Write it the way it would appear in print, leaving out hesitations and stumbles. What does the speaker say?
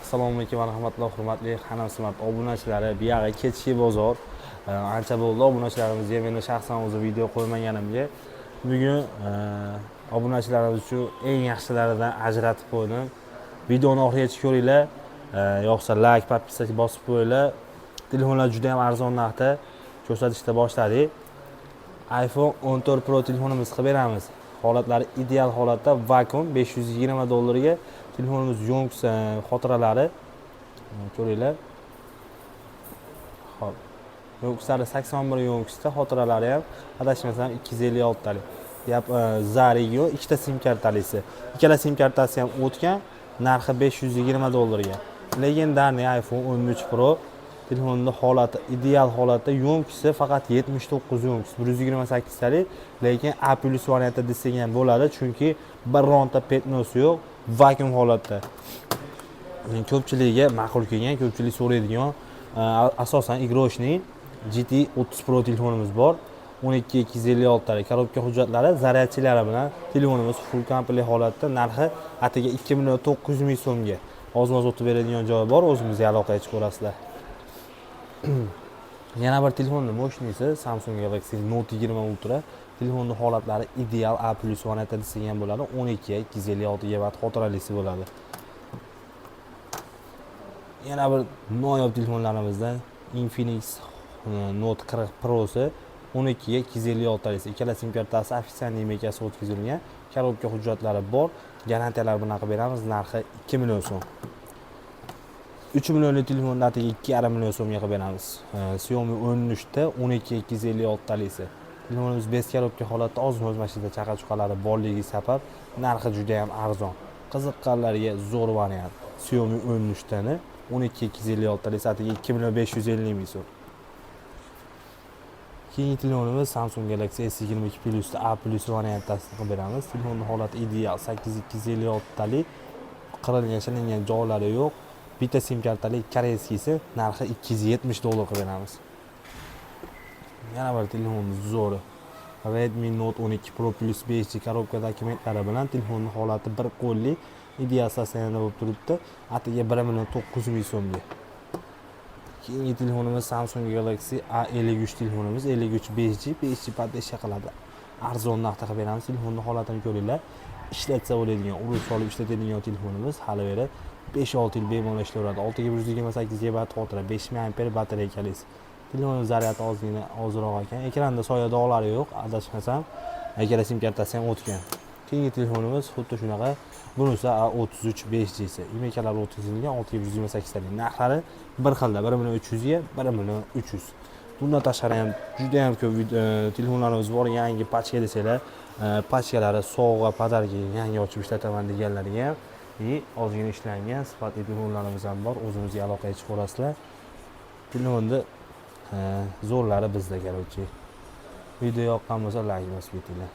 Assalomu alaykum va rahmatullohi, hurmatli Xanam Smart obunachilari. Bu yerga ketishki bozor. Ancha bo'ldi obunachilarimizga, meni shaxsan o'zim video qo'ymaganimga. Bugun obunachilarimiz uchun eng yaxshilaridan ajratib qo'ydim. Videoni oxirigacha ko'ringlar. Yo'qsa like, podpisaga bosib qo'yinglar. Telefonlar juda ham arzon narxda ko'rsatishda boshladik. iPhone 14 Pro telefonimiz qilib beramiz. Holatlari ideal holatda, vakuum $520 ga. Telefonimiz yonqisi, xotiralari ko'ringlar. Xo'p. Yonqislari 81 yonqisda, xotiralari ham adashmasam 256 talik. Zarigo ikkita sim kartalisi. Ikkala sim kartasi ham o'tgan, narxi $520 ga. Legendarniy iPhone 13 Pro telefonning holati ideal holatda, yonqisi faqat 79 yonqis, 128 talik, lekin A+ variantda desak ham bo'ladi, chunki bironta petnosi yo'q, vakuum holatda. Ko'pchilikga ma'qul kelgan, ko'pchilik so'raydigan asosan igroshning GT 30 Pro telefonimiz bor. 12256 talik korobka hujjatlari, zaryadchilari bilan telefonimiz full komplet holatda, narxi atiga 2.900.000 so'mga. Ozmoz o'tib beradigan joyi bor, o'zimizga aloqaga chiqarasizlar. Yana bir telefonning moshinasi Samsung Galaxy Note 20 Ultra. Telefonning holatlari ideal A+ variantda desak ham bo'ladi. 12 GB xotiralisi bo'ladi. Yana bir noyob telefonlarimizdan Infinix Note 40 Pro'si 12 talisi. Ikkala sim kartasi ofitsialniy markasi o'tkazilgan. Korobka hujjatlari bor. Garantiyalar bilan qilib beramiz. Narxi 2 million so'm. 3 millionlik telefonni atiga 2,5 million so'mga qilib beramiz. Xiaomi 13 ta 12 talisi. Telefonimiz bez korobka holatda, ozmoz mashina chaqa-chuqalari borligi sabab narxi juda ham arzon. Qiziqqanlarga zo'r variant. Xiaomi 13 tani 12 talisi atiga 2.550.000 so'm. Keyingi telefonimiz Samsung Galaxy S22 Plus A+ variantasini qilib beramiz. Telefonning holati ideal, 8256 talik, qirilgan, shilingan joylari yo'q. Bitta sim kartali koreyskisi, narxi $270 qilib beramiz. Yana bir telefonimiz zo'r. Redmi Note 12 Pro Plus 5G korobka dokumentlari bilan telefonning holati bir qo'lli, ideal sostoyaniyada bo'lib turibdi. Atiga 1.900.000 so'mga. Keyingi telefonimiz Samsung Galaxy A53 telefonimiz, 53 5G podeshga qiladi. Arzon narxda qilib beramiz. Telefonning holatini ko'ringlar. Ishlatsa bo'ladigan, urib solib ishlatadigan telefonimiz, hali beri 5-6 yil bemalol ishlayveradi. 6 GB xotira, 5000 mAh batareyakalisi. Telefonning zaryadi ozroq ekan. Ekranda soya dog'lari yo'q, adashmasam. Ikkala sim kartasi ham o'tgan. Keyingi telefonimiz xuddi shunaqa. Bunisi A33 5G'si. Imekalar o'tkazilgan 628 talik. Narxlari bir xilda, 1.300 ga, 1.300. Bundan tashqari ham juda ham ko'p telefonlarimiz bor. Yangi pachka desanglar, pachkalari sovg'a, podarka yangi ochib ishlataman deganlarga ham ozgina ishlangan sifatli telefonlarimiz ham bor. O'zimizga aloqaga chiqarasizlar. Telefonni zo'rlari bizda, qarochi. Video yoqqan bo'lsa like bosib ketinglar.